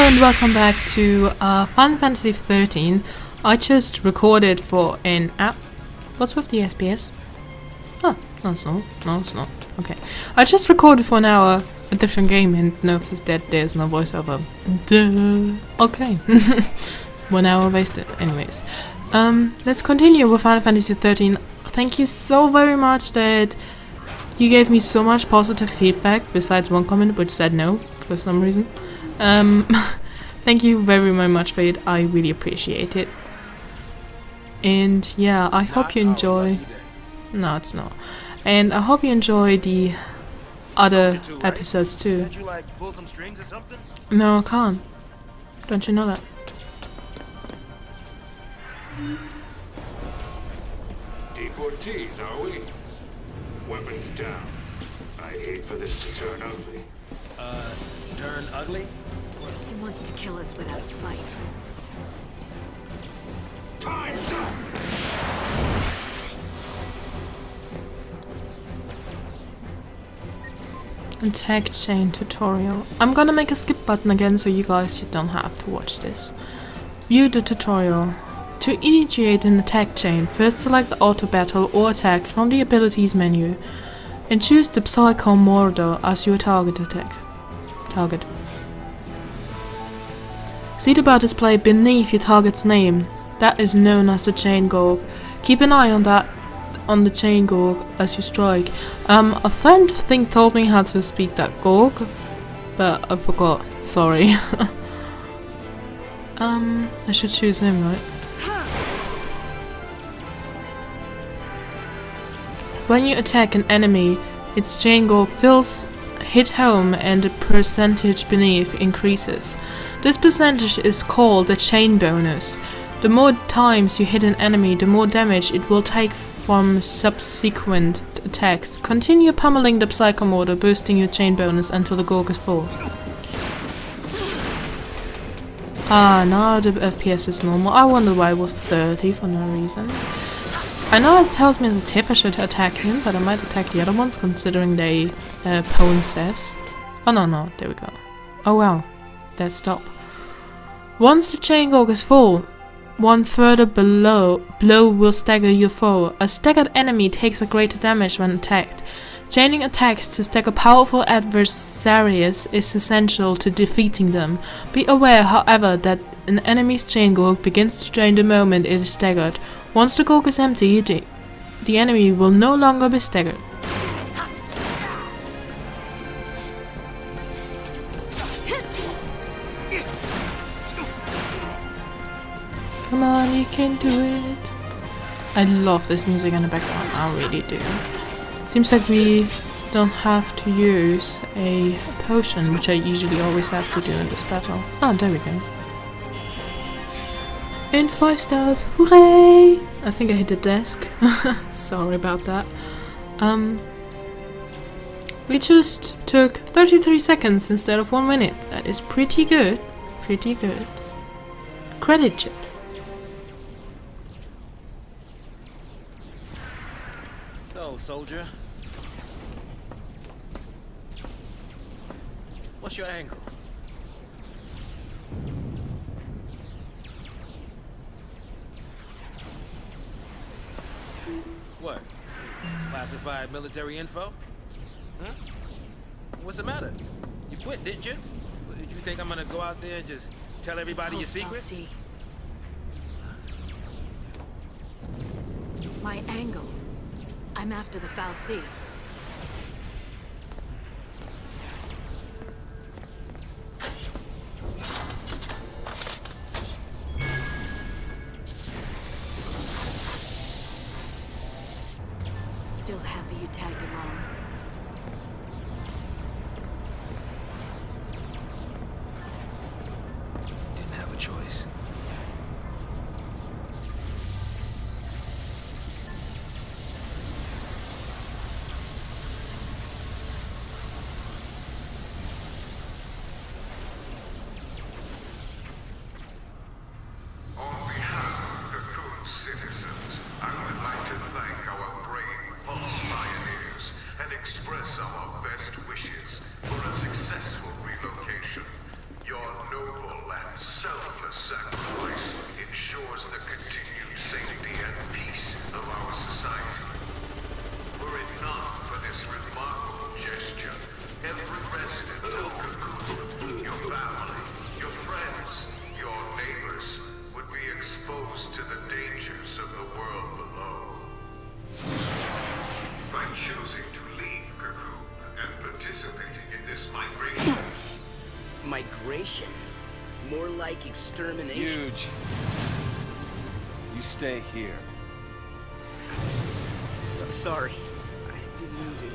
and welcome back to Final Fantasy XIII. I just recorded for an app. What's with the SPS? Oh, no it's not. No it's not. Okay. I just recorded for an hour a different game and noticed that there's no voiceover. Duh. Okay. 1 hour wasted. Anyways. Let's continue with Final Fantasy XIII. Thank you so very much that you gave me so much positive feedback, besides one comment which said no for some reason. Thank you very much for it. I really appreciate it. And yeah, I hope you enjoy. No, it's not. And I hope you enjoy the other episodes too. Can't you like pull some strings or something? No, I can't. Don't you know that? Deportees, are we? Weapons down. I'd hate for this to turn ugly. Turn ugly? He wants to kill us without a fight. Time's up! Attack chain tutorial. I'm gonna make a skip button again so you don't have to watch this. View the tutorial. To initiate an attack chain, first select the auto battle or attack from the abilities menu and choose the Psycho Mortar as your target. See the bar display beneath your target's name. That is known as the chain gorg. Keep an eye on the chain gorg as you strike. A friend told me how to speak that gorg, but I forgot. Sorry. I should choose him, right? When you attack an enemy, its chain gorg hit home and the percentage beneath increases. This percentage is called the chain bonus. The more times you hit an enemy, the more damage it will take from subsequent attacks. Continue pummeling the Psycho Mortar, boosting your chain bonus until the gorg is full. Ah, now the FPS is normal. I wonder why it was 30 for no reason. I know it tells me as a tip I should attack him, but I might attack the other ones considering they Pwn says. Oh no, there we go. Oh wow, that stop. Once the chain gorg is full, one further blow will stagger your foe. A staggered enemy takes a greater damage when attacked. Chaining attacks to stagger powerful adversaries is essential to defeating them. Be aware, however, that an enemy's chain gorg begins to drain the moment it is staggered. Once the gorg is empty, the enemy will no longer be staggered. Come on, you can do it. I love this music in the background, I really do. Seems like we don't have to use a potion, which I usually always have to do in this battle. Ah, there we go. And 5 stars, hooray! I think I hit the desk. Sorry about that. We just took 33 seconds instead of 1 minute. That is pretty good. Pretty good. Credit chip. So, soldier. What's your angle? What? Classified military info? Huh? What's the matter? You quit, didn't you? Did you think I'm gonna go out there and just tell everybody your secrets? See. My angle. I'm after the Fal'Cie. Still happy you tagged along. Didn't have a choice. this migration. Migration? More like extermination. Huge. You stay here. So sorry. I didn't mean to.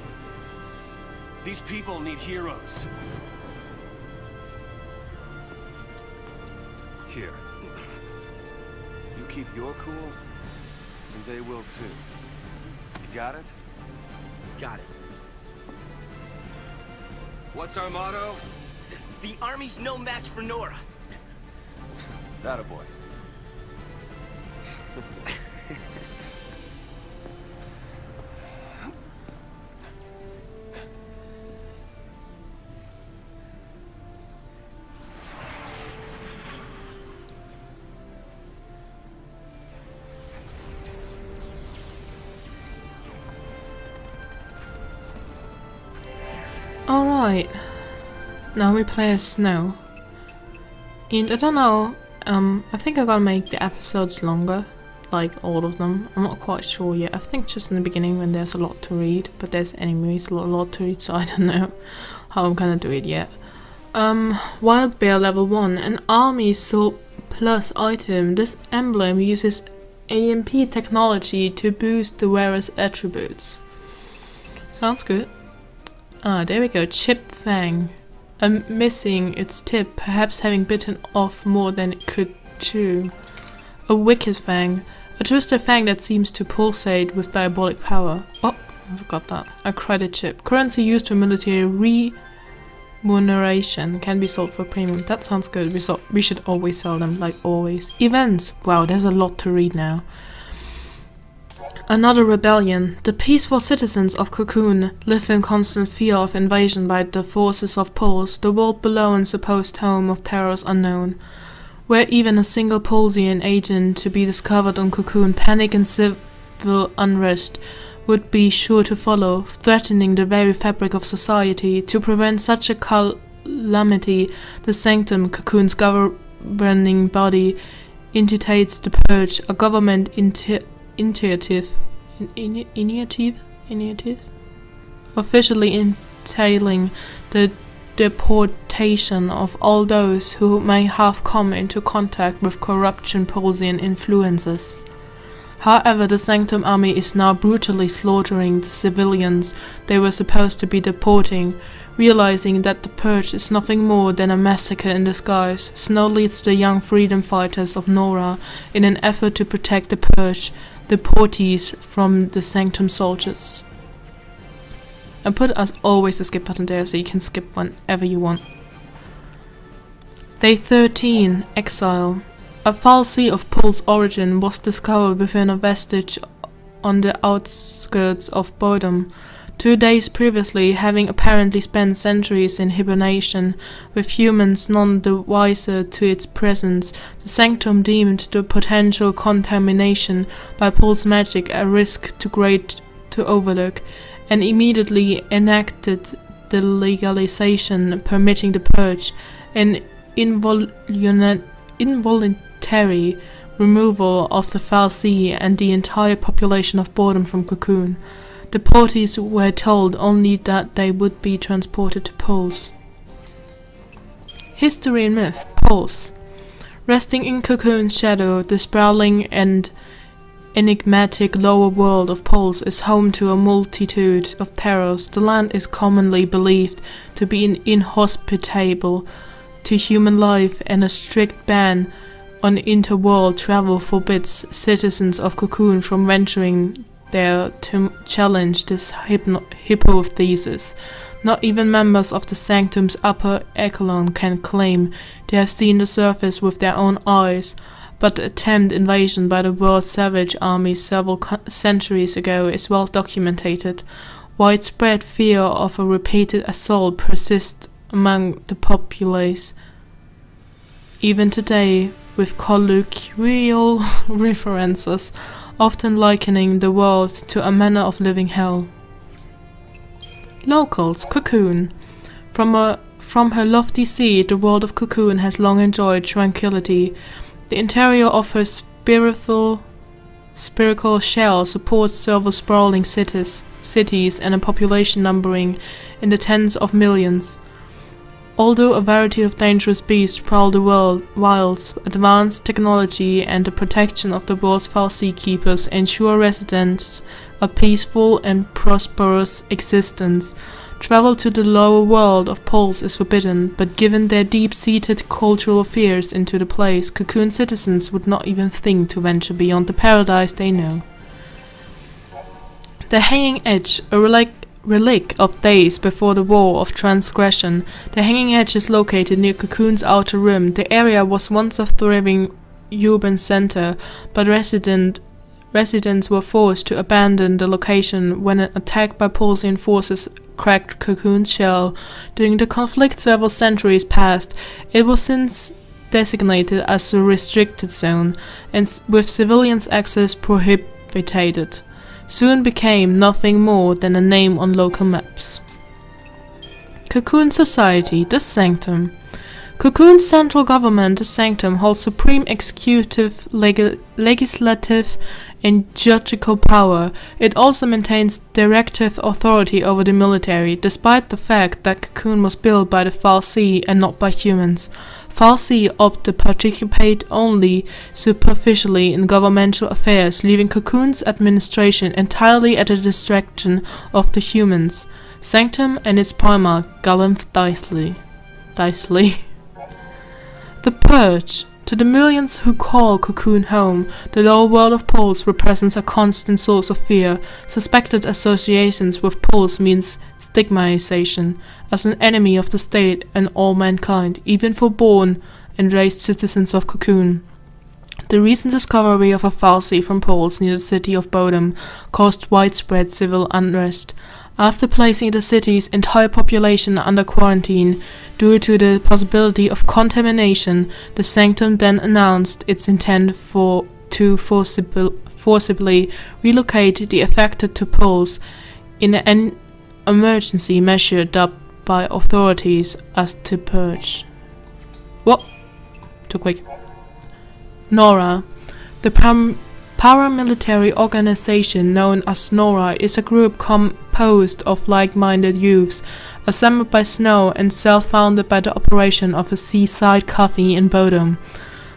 These people need heroes. Here. You keep your cool, and they will too. You got it? Got it. What's our motto? The army's no match for Nora. That a boy. Alright, now we play as Snow. And I don't know, I think I'm gonna make the episodes longer, like all of them. I'm not quite sure yet. I think just in the beginning when there's a lot to read, but there's anyways a lot to read, so I don't know how I'm gonna do it yet. Wild Bear level 1, an army surplus item. This emblem uses AMP technology to boost the wearer's attributes. Sounds good. Ah, there we go. Chip Fang. Missing its tip, perhaps having bitten off more than it could chew. A Wicked Fang. A twisted fang that seems to pulsate with diabolic power. Oh, I forgot that. A credit chip. Currency used for military remuneration. Can be sold for premium. That sounds good. We should always sell them, like always. Events. Wow, there's a lot to read now. Another rebellion. The peaceful citizens of Cocoon live in constant fear of invasion by the forces of Pulse, the world below and supposed home of terrors unknown. Were even a single Pulsian agent to be discovered on Cocoon, panic and civil unrest would be sure to follow, threatening the very fabric of society. To prevent such a calamity, the Sanctum, Cocoon's governing body, institutes the Purge, a government initiative, officially entailing the deportation of all those who may have come into contact with corruption Pulsian influences. However, the Sanctum army is now brutally slaughtering the civilians they were supposed to be deporting. Realizing that the Purge is nothing more than a massacre in disguise, Snow leads the young freedom fighters of Nora in an effort to protect the Purge deportees from the Sanctum soldiers. I put as always a skip button there so you can skip whenever you want. Day 13, Exile. A fal'Cie of Pulse origin was discovered within a vestige on the outskirts of Bodom. 2 days previously, having apparently spent centuries in hibernation, with humans none the wiser to its presence, the Sanctum deemed the potential contamination by Pulse magic a risk too great to overlook, and immediately enacted the legalization permitting the Purge, an involuntary removal of the fal'Cie and the entire population of Bodom from Cocoon. The parties were told only that they would be transported to Pulse. History and myth. Pulse. Resting in Cocoon's shadow, the sprawling and enigmatic lower world of Pulse is home to a multitude of terrors. The land is commonly believed to be inhospitable to human life, and a strict ban on interworld travel forbids citizens of Cocoon from venturing there to challenge this hypothesis. Not even members of the Sanctum's upper echelon can claim to have seen the surface with their own eyes, but the attempted invasion by the world's savage army several centuries ago is well documented. Widespread fear of a repeated assault persists among the populace, even today, with colloquial references often likening the world to a manner of living hell. Locals. Cocoon. From her lofty seat, the world of Cocoon has long enjoyed tranquility. The interior of her spherical shell supports several sprawling cities and a population numbering in the tens of millions. Although a variety of dangerous beasts prowl the wilds, advanced technology and the protection of the world's fal'Cie keepers ensure residents a peaceful and prosperous existence. Travel to the lower world of Pols is forbidden, but given their deep-seated cultural fears into the place, Cocoon citizens would not even think to venture beyond the paradise they know. The Hanging Edge, a relic of days before the War of Transgression. The Hanging Edge is located near Cocoon's outer rim. The area was once a thriving urban center, but residents were forced to abandon the location when an attack by Polsian forces cracked Cocoon's shell. During the conflict several centuries passed. It was since designated as a restricted zone, and with civilians' access prohibited. Soon became nothing more than a name on local maps. Cocoon Society, the Sanctum. Cocoon's central government, the Sanctum, holds supreme executive, legislative, and judicial power. It also maintains directive authority over the military, despite the fact that Cocoon was built by the fal'Cie and not by humans. fal'Cie opt to participate only superficially in governmental affairs, leaving Cocoon's administration entirely at the discretion of the humans. Sanctum and its primarch, Gallanth Dicely. The Purge. To the millions who call Cocoon home, the lower world of Pols represents a constant source of fear. Suspected associations with Pols means stigmatization as an enemy of the state and all mankind, even for born and raised citizens of Cocoon. The recent discovery of a fal'Cie from Pols near the city of Bodom caused widespread civil unrest. After placing the city's entire population under quarantine due to the possibility of contamination, the Sanctum then announced its intent to forcibly relocate the affected to Pols in an emergency measure dubbed by authorities as the Purge. Whoa! Too quick. Nora. The paramilitary organization known as Nora is a group composed of like-minded youths, assembled by Snow and self-founded by the operation of a seaside cafe in Bodom,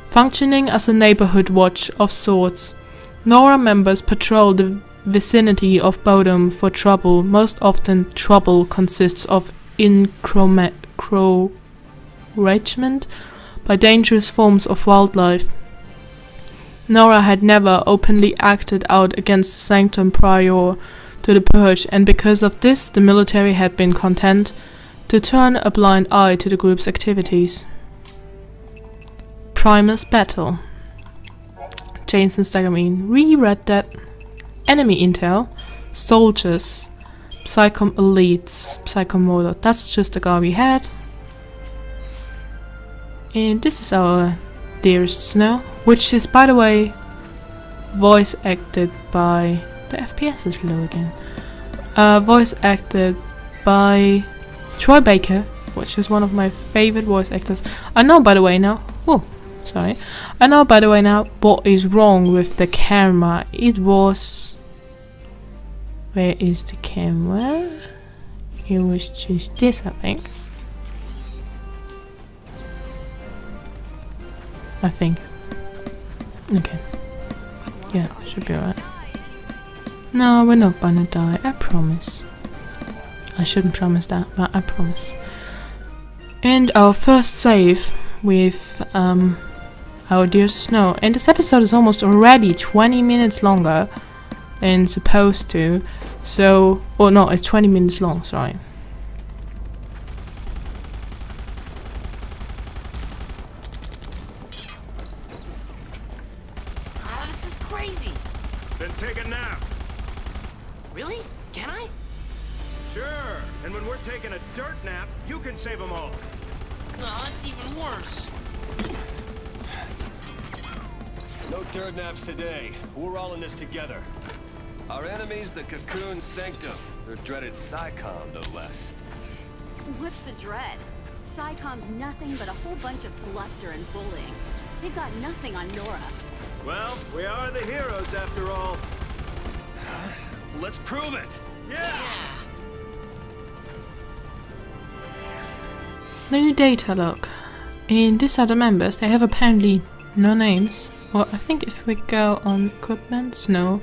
functioning as a neighborhood watch of sorts. Nora members patrol the vicinity of Bodom for trouble. Most often, trouble consists of encroachment by dangerous forms of wildlife. Nora had never openly acted out against the Sanctum prior to the Purge, and because of this, the military had been content to turn a blind eye to the group's activities. Primus Battle. Jason Stagamine reread that. Enemy intel. Soldiers. Psychom elites. Psychomotor. That's just the guy we had. And this is our dearest Snow, which is, by the way, voice acted by... The FPS is low again. Voice acted by Troy Baker, which is one of my favorite voice actors. I know, by the way, now... Oh, sorry. I know, by the way, now what is wrong with the camera. It was... Where is the camera? It was just this, I think. Okay. Yeah, should be alright. No, we're not gonna die, I promise. I shouldn't promise that, but I promise. And our first save with our dear Snow. And this episode is almost already 20 minutes longer than supposed to. So, oh no, it's 20 minutes long, sorry. Then take a nap. Really? Can I? Sure. And when we're taking a dirt nap, you can save them all. No, that's even worse. No dirt naps today. We're all in this together. Our enemy's the Cocoon Sanctum. Their dreaded Psychom, no less. What's to dread? Psychom's nothing but a whole bunch of bluster and bullying. They've got nothing on Nora. Well, we are the heroes after all. Let's prove it! Yeah! New data log. In these are the members. They have apparently no names. Well, I think if we go on equipment, Snow,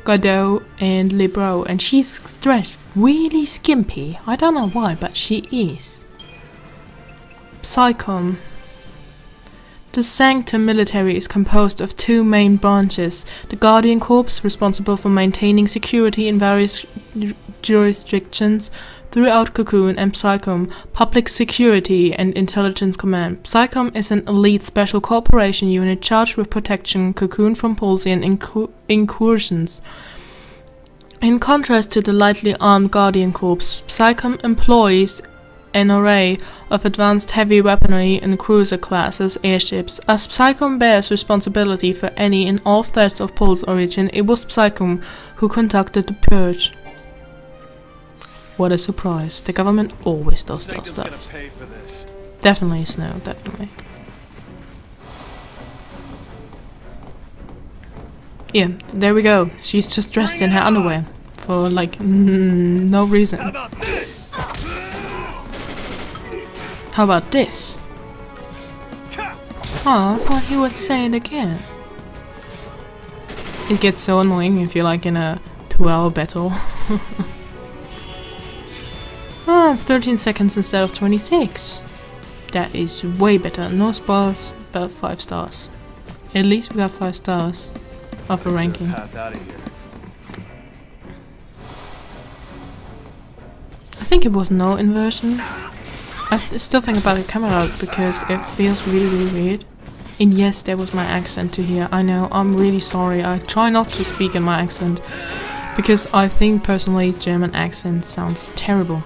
Godot, and Libro, and she's dressed really skimpy. I don't know why, but she is. Psychom. The Sanctum military is composed of two main branches. The Guardian Corps, responsible for maintaining security in various jurisdictions throughout Cocoon, and Psychom, Public Security and Intelligence Command. Psychom is an elite special corporation unit charged with protecting Cocoon from Pulsian incursions. In contrast to the lightly armed Guardian Corps, Psychom employs an array of advanced heavy weaponry and cruiser classes airships. As Psychom bears responsibility for any and all threats of Pulse origin, it was Psychom who conducted the purge. What a surprise. The government always does that stuff. Gonna pay for this. Definitely, Snow, definitely. Yeah, there we go. She's just dressed in her underwear. For, like, no reason. How about this? How about this? Oh, I thought he would say it again. It gets so annoying if you're like in a 2-hour battle. 13 seconds instead of 26. That is way better. No spoils, but 5 stars. At least we got 5 stars of a ranking. Path out of here. I think it was no inversion. I still think about the camera because it feels really, really weird. And yes, there was my accent to hear. I know, I'm really sorry. I try not to speak in my accent because I think personally German accent sounds terrible.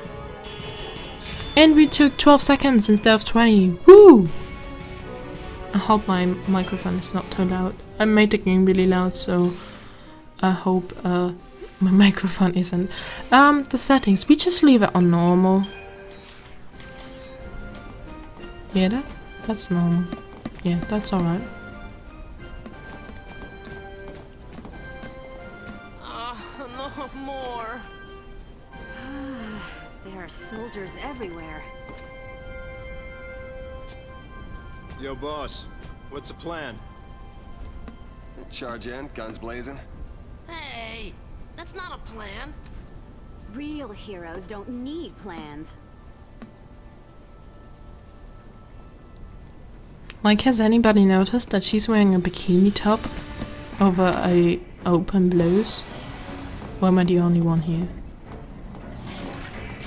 And we took 12 seconds instead of 20. Woo! I hope my microphone is not too loud. I made the game really loud, so I hope my microphone isn't. The settings, we just leave it on normal. Yeah, that's normal. Yeah, that's alright. No more. There are soldiers everywhere. Yo, boss. What's the plan? Charge in, guns blazing. Hey, that's not a plan. Real heroes don't need plans. Like, has anybody noticed that she's wearing a bikini top over a open blouse? Or am I the only one here?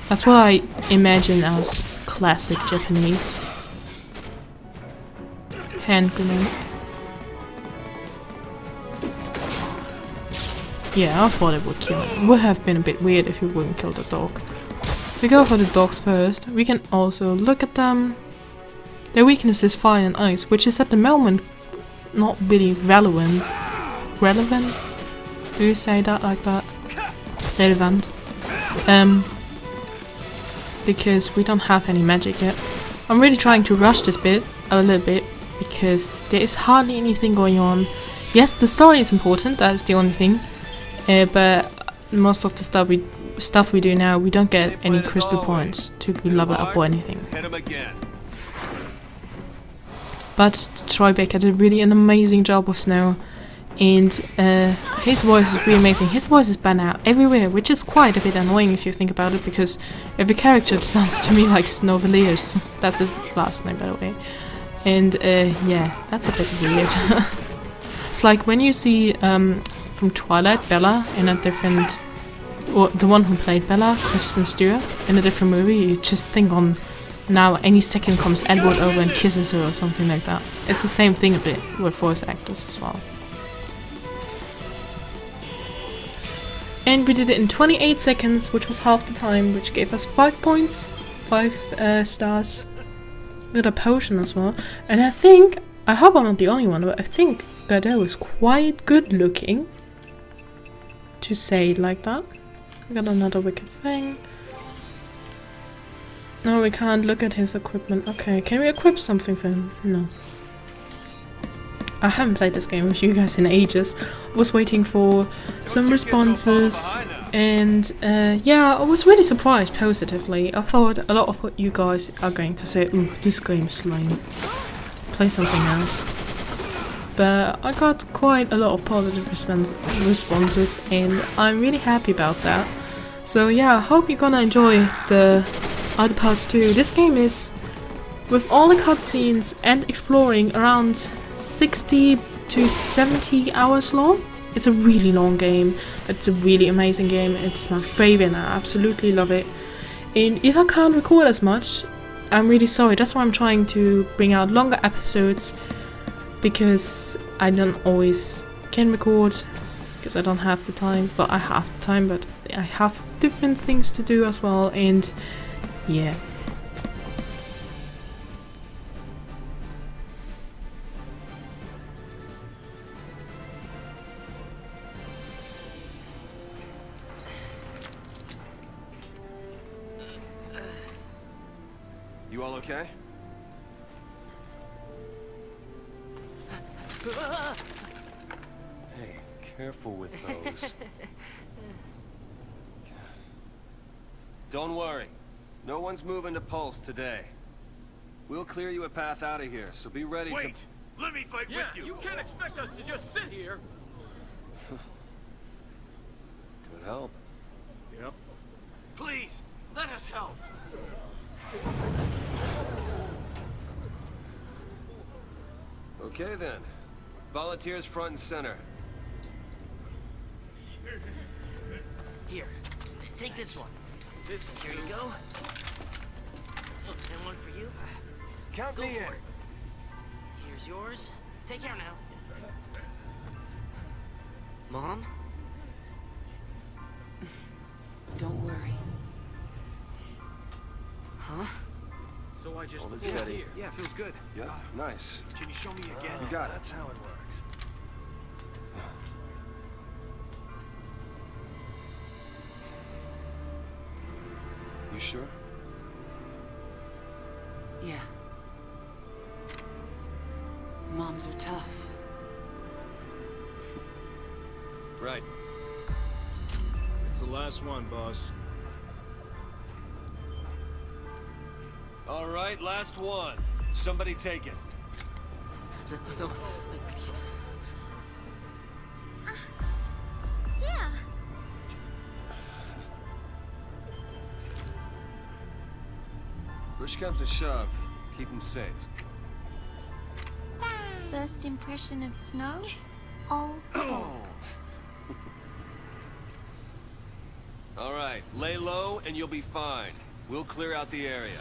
That's what I imagine as classic Japanese. Hand grenade. Yeah, I thought it would kill it. It would have been a bit weird if you wouldn't kill the dog. We go for the dogs first. We can also look at them. Their weakness is fire and ice, which is at the moment not really relevant. Relevant? Do you say that like that? Relevant. Because we don't have any magic yet. I'm really trying to rush this bit a little bit because there is hardly anything going on. Yes, the story is important, that is the only thing. But most of the stuff we do now, we don't get any crystal points to level up or anything. Hit him again. But Troy Baker did really an amazing job with Snow, and his voice is really amazing. His voice is banned out everywhere, which is quite a bit annoying if you think about it, because every character sounds to me like Snowvilliers. That's his last name, by the way. And yeah, that's a bit weird. It's like when you see from Twilight Bella in a different, or the one who played Bella, Kristen Stewart, in a different movie, you just think on now any second comes Edward over and kisses her or something like that. It's the same thing a bit with voice actors as well. And we did it in 28 seconds, which was half the time, which gave us 5 points, 5 stars, with a potion as well. And I think, I hope I'm not the only one, but I think Godot is quite good looking, to say it like that. We got another wicked thing. No, we can't look at his equipment. Okay, can we equip something for him? No. I haven't played this game with you guys in ages. I was waiting for some responses And yeah, I was really surprised positively. I thought a lot of what you guys are going to say, ooh, this game is lame, play something else. But I got quite a lot of positive responses, and I'm really happy about that. So yeah, I hope you're gonna enjoy the other parts too. This game is, with all the cutscenes and exploring, around 60 to 70 hours long. It's a really long game, but it's a really amazing game. It's my favorite and I absolutely love it. And if I can't record as much, I'm really sorry. That's why I'm trying to bring out longer episodes, because I don't always can record, because I don't have the time. But I have the time, but I have different things to do as well, and yeah. You all okay? Hey, careful with those. Don't worry. No one's moving to Pulse today. We'll clear you a path out of here, so be ready to... Let me fight with you. You can't expect us to just sit here. Could help. Yep. Please, let us help. Okay then. Volunteers front and center. Here, take this one. Here you go. And one for you. Count Go me in. for it. Here's yours. Take care now. Mom? Don't worry. Huh? So I just Hold it steady. Yeah, feels good. Yeah, nice. Can you show me again? You got it. That's how it works. You sure? Yeah. Moms are tough. Right. It's the last one, boss. All right, last one. Somebody take it. No. Yeah. Push comes to shove. Keep them safe. First impression of snow? All talk. All right, lay low and you'll be fine. We'll clear out the area.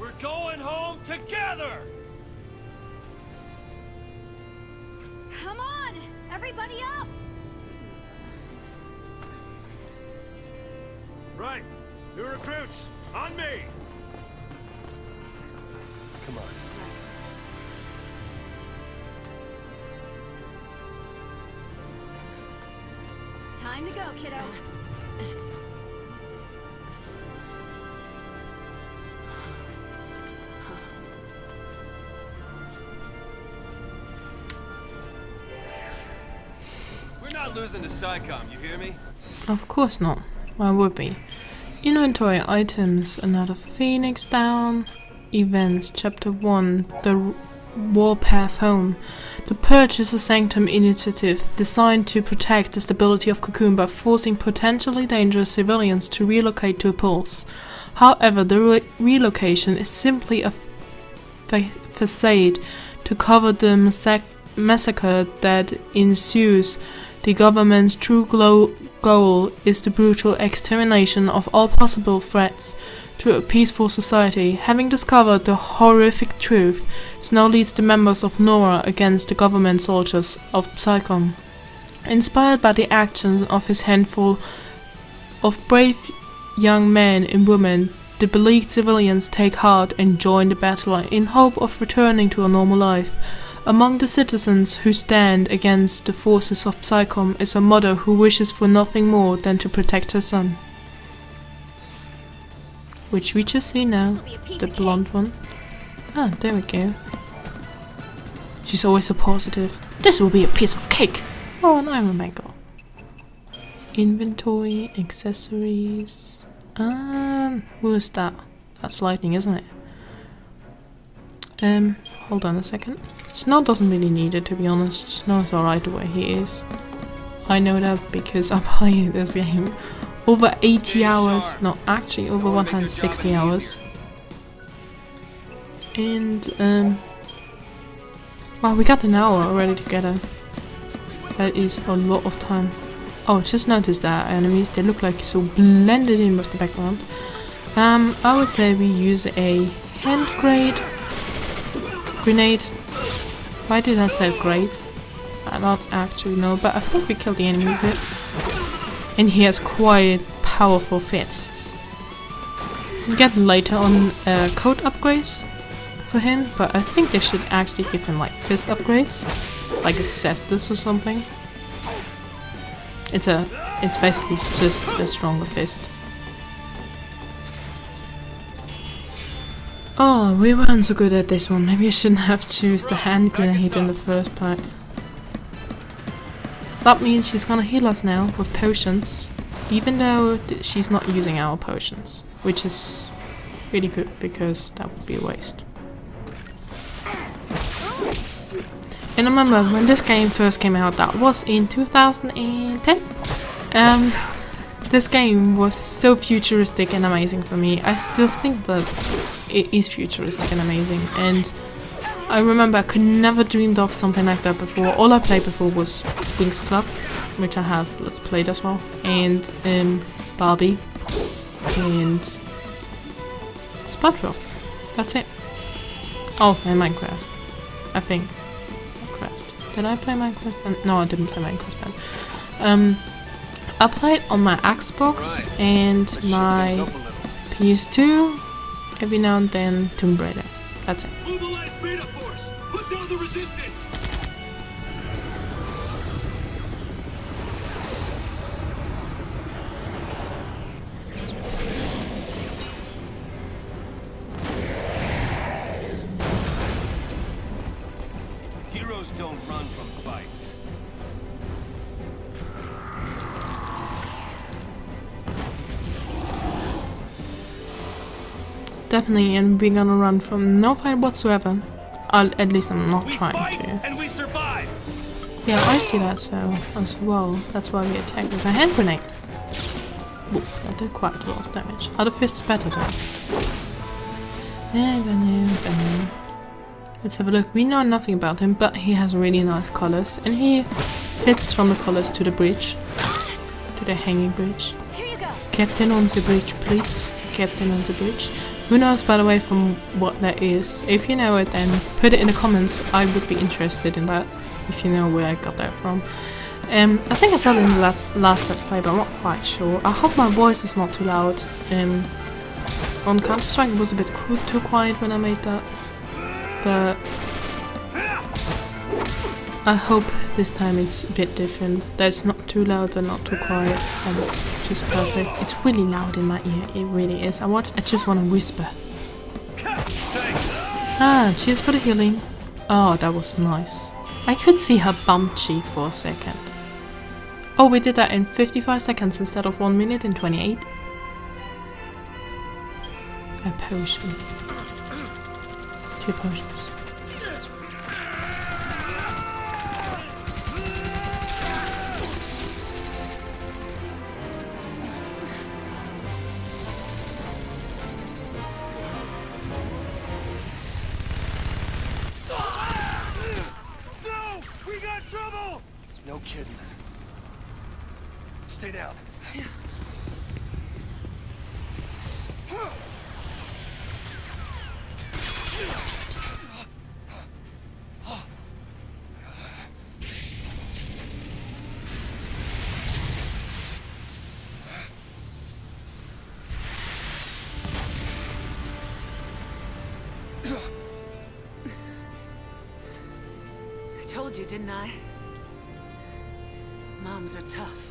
We're going home together! Come on! Everybody up! Right. New recruits, on me! Come on. Time to go, kiddo. We're not losing to SciComm, you hear me? Of course not. Why would be? Inventory items, another Phoenix down. Events, Chapter 1, the Warpath Home. The Purge is a Sanctum initiative designed to protect the stability of Cocoon by forcing potentially dangerous civilians to relocate to a Pulse. However, the relocation is simply a facade to cover the massacre that ensues. The government's true goal is the brutal extermination of all possible threats to a peaceful society. Having discovered the horrific truth, Snow leads the members of Nora against the government soldiers of XIII. Inspired by the actions of his handful of brave young men and women, the beleaguered civilians take heart and join the battle in hope of returning to a normal life. Among the citizens who stand against the forces of XIII is a mother who wishes for nothing more than to protect her son. Which we just see now, the blonde one. Ah, there we go. She's always so positive. This will be a piece of cake. Oh, an iron maker. Inventory, accessories. Who is that? That's lightning, isn't it? Hold on a second. Snow doesn't really need it, to be honest. Snow's alright the way he is. I know that because I played this game over 80 hours. No, actually over 160 hours. And, wow, we got an hour already together. That is a lot of time. Oh, just noticed that enemies, they look like so blended in with the background. I would say we use a hand grenade. Why did I say grenade? I don't actually know, but I think we killed the enemy with it. And he has quite powerful fists. We get later on code upgrades for him, but I think they should actually give him like fist upgrades, like a cestus or something. It's basically just a stronger fist. Oh, we weren't so good at this one. Maybe I shouldn't have chosen the hand grenade in the first part. That means she's gonna heal us now with potions, even though she's not using our potions, which is really good because that would be a waste. And I remember when this game first came out, that was in 2010. This game was so futuristic and amazing for me. I still think that it is futuristic and amazing. And I remember I could never dreamed of something like that before. All I played before was Winx Club, which I have let's played as well, and Barbie, and SpongeBob. That's it. Oh, and Minecraft. I think. Did I play Minecraft? No, I didn't play Minecraft then. I played on my Xbox and my PS2, every now and then Tomb Raider. That's it. Mobilize beta force! Put down the resistance! Heroes don't run from fights. Definitely, and we're gonna run from no fight whatsoever. At least I'm not trying to. And we survive. Yeah, I see that so as well. That's why we attack with a hand grenade. Ooh, that did quite a lot of damage. Other fists better though. Let's have a look. We know nothing about him, but he has really nice colors, and he fits from the colors to the bridge, to the hanging bridge. Here you go. Captain on the bridge, please. Captain on the bridge. Who knows, by the way, from what that is? If you know it, then put it in the comments. I would be interested in that, if you know where I got that from. I think I said it in the last Let's Play, but I'm not quite sure. I hope my voice is not too loud. On Counter-Strike it was a bit too quiet when I made that. But I hope this time it's a bit different. That it's not too loud but not too quiet, and it's just perfect. It's really loud in my ear, it really is. I just want to whisper. Ah, cheers for the healing. Oh, that was nice. I could see her bum cheek for a second. Oh, we did that in 55 seconds instead of 1 minute and 28. A potion. 2 potions. No kidding. Stay down. I told you, didn't I? Moms are tough.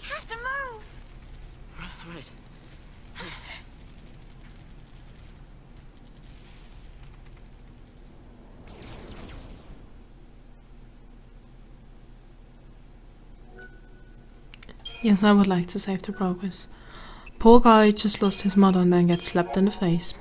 have to move! All right. Yes, I would like to save the progress. Poor guy just lost his mother and then gets slapped in the face.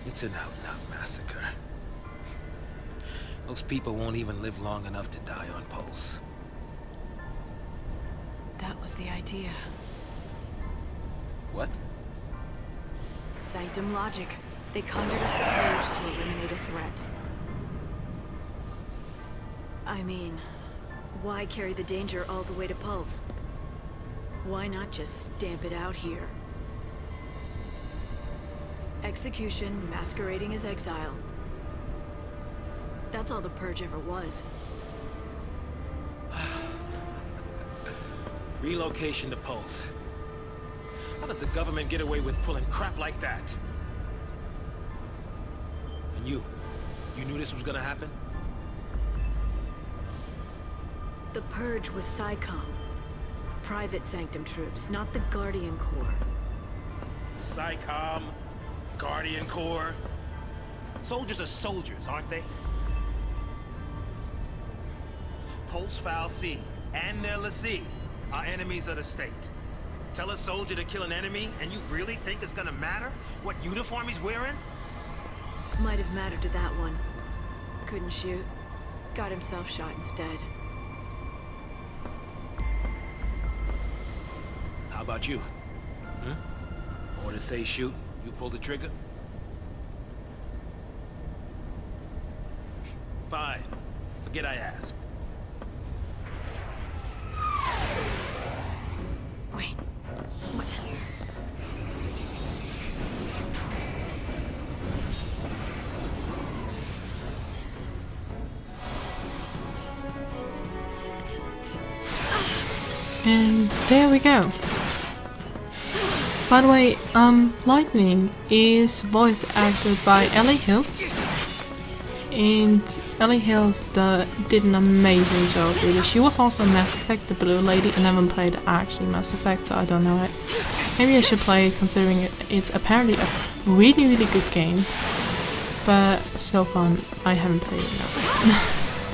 It's an out-and-out massacre. Most people won't even live long enough to die on pulse. That was the idea. What? Sanctum logic. They conjured up the purge to eliminate a threat. I mean, why carry the danger all the way to Pulse? Why not just stamp it out here? Execution masquerading as exile. That's all the purge ever was. Relocation to Pulse. How does the government get away with pulling crap like that? And you knew this was gonna happen? The purge was SciComm. Private Sanctum troops, not the Guardian Corps. SciComm, Guardian Corps. Soldiers are soldiers, aren't they? Pulse Foul C and their lessee are enemies of the state. Tell a soldier to kill an enemy, and you really think it's gonna matter what uniform he's wearing? Might have mattered to that one. Couldn't shoot. Got himself shot instead. How about you? Orders say shoot, you pull the trigger? Fine. Forget I asked. Wait. What? And there we go. By the way, Lightning is voice acted by Ellie Hills. And Ellie Hills did an amazing job, really. She was also in Mass Effect, the blue lady. I never played actually Mass Effect, so I don't know it. Maybe I should play it, considering it's apparently a really, really good game. But so far, I haven't played it yet.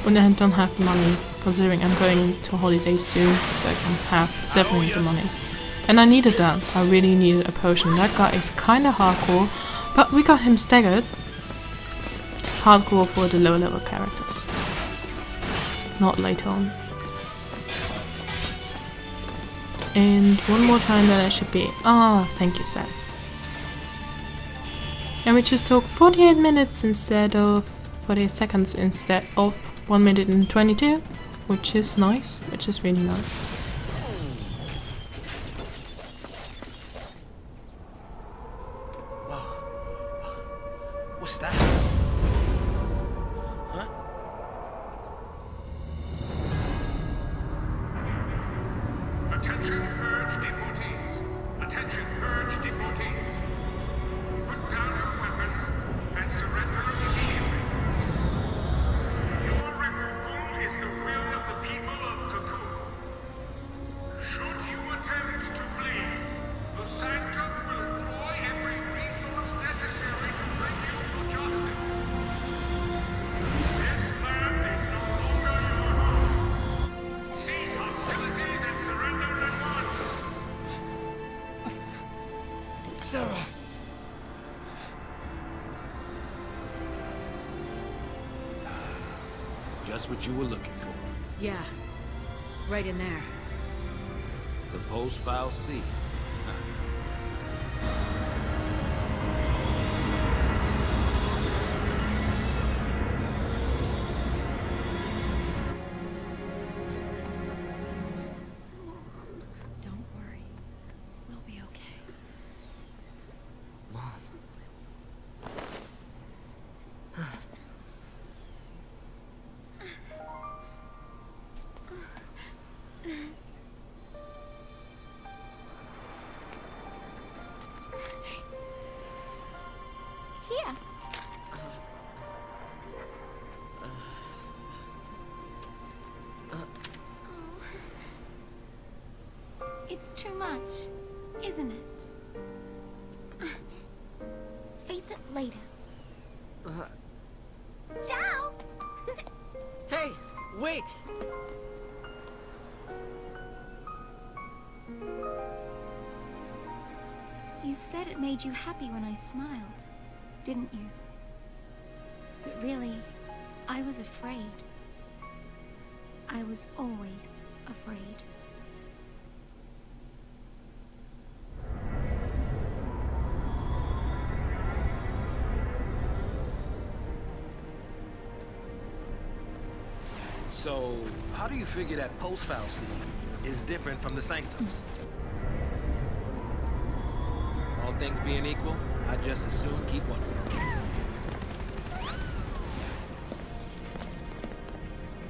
When I don't have the money, considering I'm going to holidays soon, so I can have definitely the money. And I needed that. I really needed a potion. That guy is kinda hardcore, but we got him staggered. Hardcore for the lower level characters. Not later on. And one more time then it should be... Ah, thank you, Sess. And we just took 48 minutes instead of 48 seconds instead of 1 minute and 22, which is nice, which is really nice. What's that? Huh? Attention, purge deportees. Attention, purge deportees. Put down your weapons and surrender immediately. Your removal is the will of the people of Cocoon. Should you attempt to flee, the Sanctum will employ every resource necessary to bring you to justice. This land is no longer your home. Cease hostilities and surrender at once. Sarah! Just what you were looking for. Yeah. Right in there. The Pulse Foul C. Don't worry. We'll be okay. It's too much, isn't it? Face it later. Ciao! Hey, wait! You said it made you happy when I smiled, didn't you? But really, I was afraid. I was always afraid. So, how do you figure that post-foul scene is different from the sanctums? All things being equal, I just as soon keep one of them.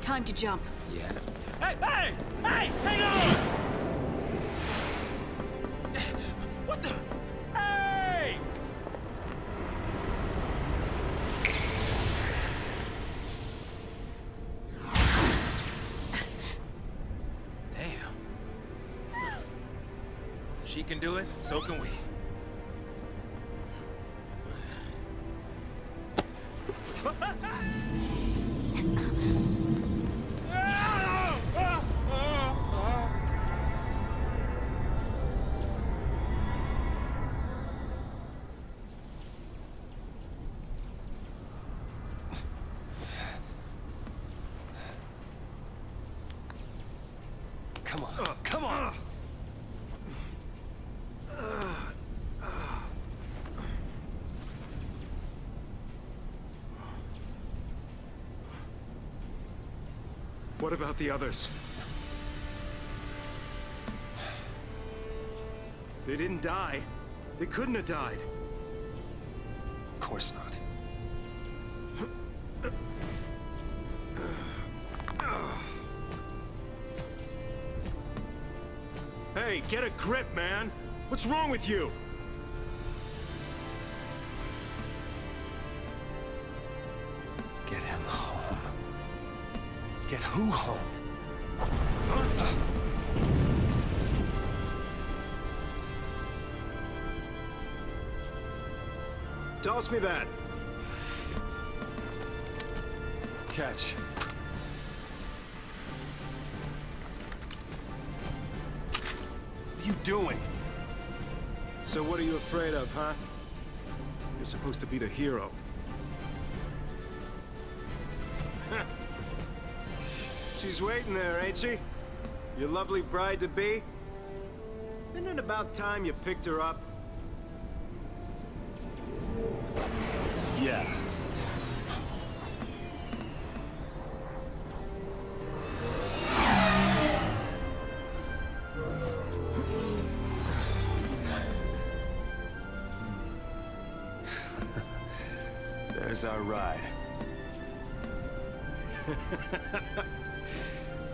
Time to jump. Yeah. Hey! Hang on! What the? Hey! Damn. She can do it, so can we. Come on! What about the others? They didn't die. They couldn't have died. Of course not. Hey, get a grip, man! What's wrong with you? Get him home. Get who home? Toss me that. Catch. What are you doing? So what are you afraid of, huh? You're supposed to be the hero. She's waiting there, ain't she? Your lovely bride-to-be? Isn't it about time you picked her up? Yeah. There's our ride.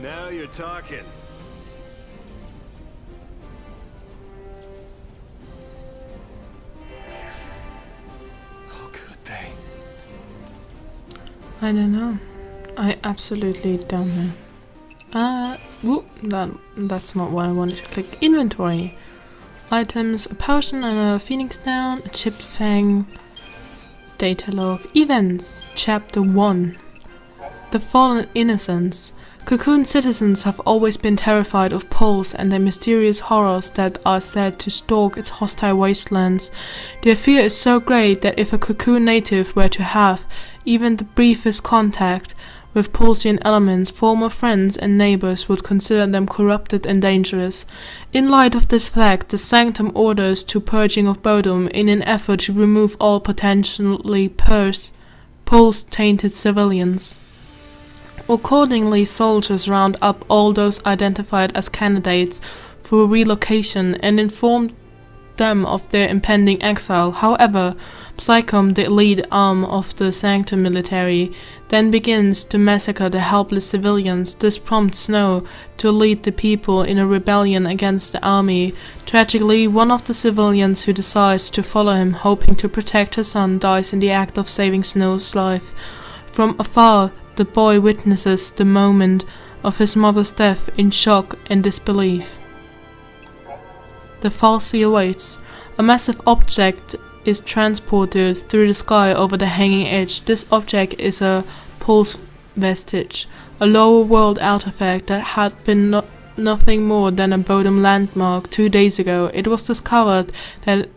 Now you're talking. How could they? I don't know. I absolutely don't know. Whoop, that's not what I wanted to click. Inventory. Items, a potion and a phoenix down, a chipped fang. Data log. Events. Chapter 1. The Fallen Innocents. Cocoon citizens have always been terrified of Pulse and the mysterious horrors that are said to stalk its hostile wastelands. Their fear is so great that if a Cocoon native were to have even the briefest contact with Pulsian elements, former friends and neighbors would consider them corrupted and dangerous. In light of this fact, the Sanctum orders to purging of Bodum in an effort to remove all potentially Pulse-tainted civilians. Accordingly, soldiers round up all those identified as candidates for relocation and informed them of their impending exile. However, Psychom, the lead arm of the Sanctum military, then begins to massacre the helpless civilians. This prompts Snow to lead the people in a rebellion against the army. Tragically, one of the civilians who decides to follow him, hoping to protect her son, dies in the act of saving Snow's life. From afar, the boy witnesses the moment of his mother's death in shock and disbelief. the fal'Cie awaits. A massive object is transported through the sky over the hanging edge. This object is a pulse vestige, a lower world artifact that had been nothing more than a bottom landmark 2 days ago. It was discovered that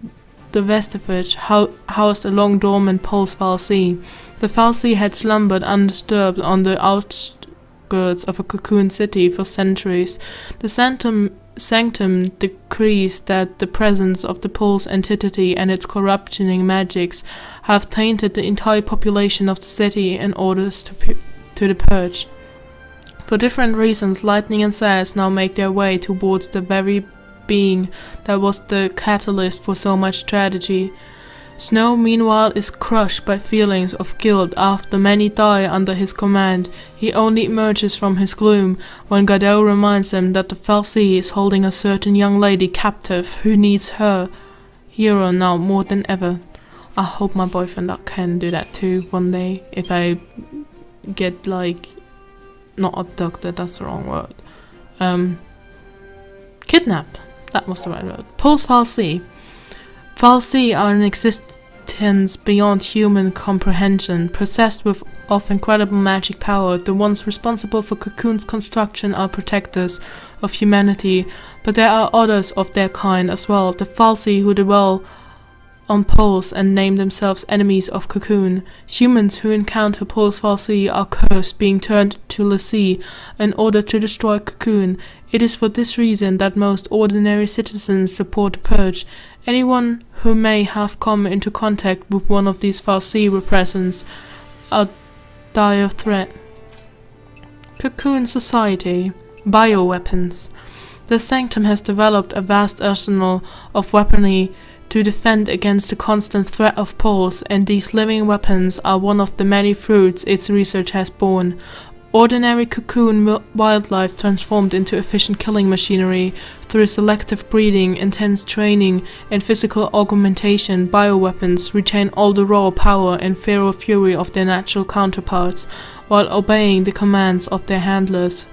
the vestige housed a long dormant pulse fal'Cie. The fal'Cie had slumbered undisturbed on the outskirts of a cocoon city for centuries. The Sanctum decrees that the presence of the pulse entity and its corruptioning magics have tainted the entire population of the city in orders to the purge. For different reasons, Lightning and Sass now make their way towards the very being that was the catalyst for so much tragedy. Snow, meanwhile, is crushed by feelings of guilt after many die under his command. He only emerges from his gloom when Godot reminds him that the fal'Cie is holding a certain young lady captive who needs her hero now more than ever. I hope my boyfriend can do that too one day, if I get, like, not abducted, that's the wrong word. Kidnap, that was the right word. Pulse fal'Cie. fal'Cie are in existence beyond human comprehension, possessed of incredible magic power. The ones responsible for Cocoon's construction are protectors of humanity, but there are others of their kind as well, the fal'Cie who dwell on Pulse and name themselves enemies of Cocoon. Humans who encounter Pulse fal'Cie are cursed, being turned to l'Cie in order to destroy Cocoon. It is for this reason that most ordinary citizens support the purge. Anyone who may have come into contact with one of these fal'Cie represents a dire threat. Cocoon Society. Bioweapons. The Sanctum has developed a vast arsenal of weaponry to defend against the constant threat of Pulse, and these living weapons are one of the many fruits its research has borne. Ordinary Cocoon wildlife transformed into efficient killing machinery through selective breeding, intense training, and physical augmentation. Bioweapons retain all the raw power and feral fury of their natural counterparts, while obeying the commands of their handlers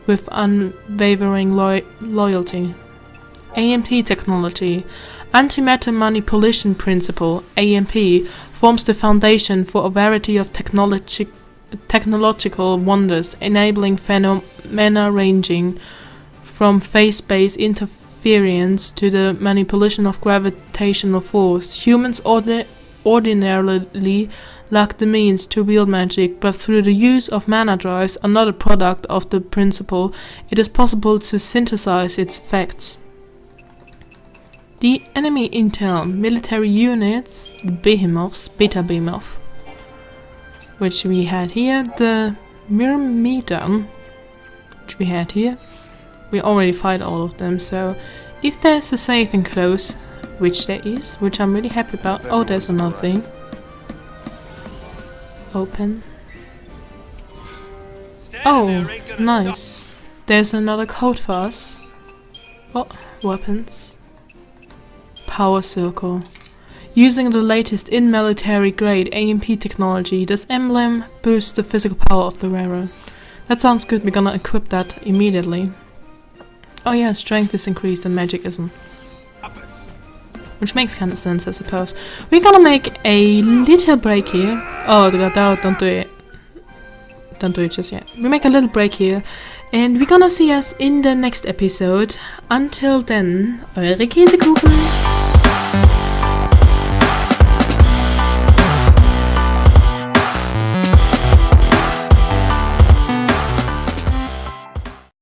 with unwavering loyalty. AMP technology. Antimatter manipulation principle, AMP, forms the foundation for a variety of technological wonders, enabling phenomena ranging from phase-space interference to the manipulation of gravitational force. Humans ordinarily lack the means to wield magic, but through the use of mana drives, another product of the principle, it is possible to synthesize its effects. The enemy intel, military units, the behemoths, beta behemoth, which we had here, the Myrmidon, which we had here. We already fight all of them, so if there's a saving close, which there is, which I'm really happy about. Oh, there's another thing. Open. Oh, nice. There's another code for us. Oh, weapons. Power circle. Using the latest in military grade AMP technology, this emblem boosts the physical power of the wearer. That sounds good, we're gonna equip that immediately. Oh yeah, strength is increased and magic isn't. Which makes kind of sense, I suppose. We're gonna make a little break here. Oh god, don't do it. Don't do it just yet. We make a little break here. And we're gonna see us in the next episode. Until then, eure Käsekuchen!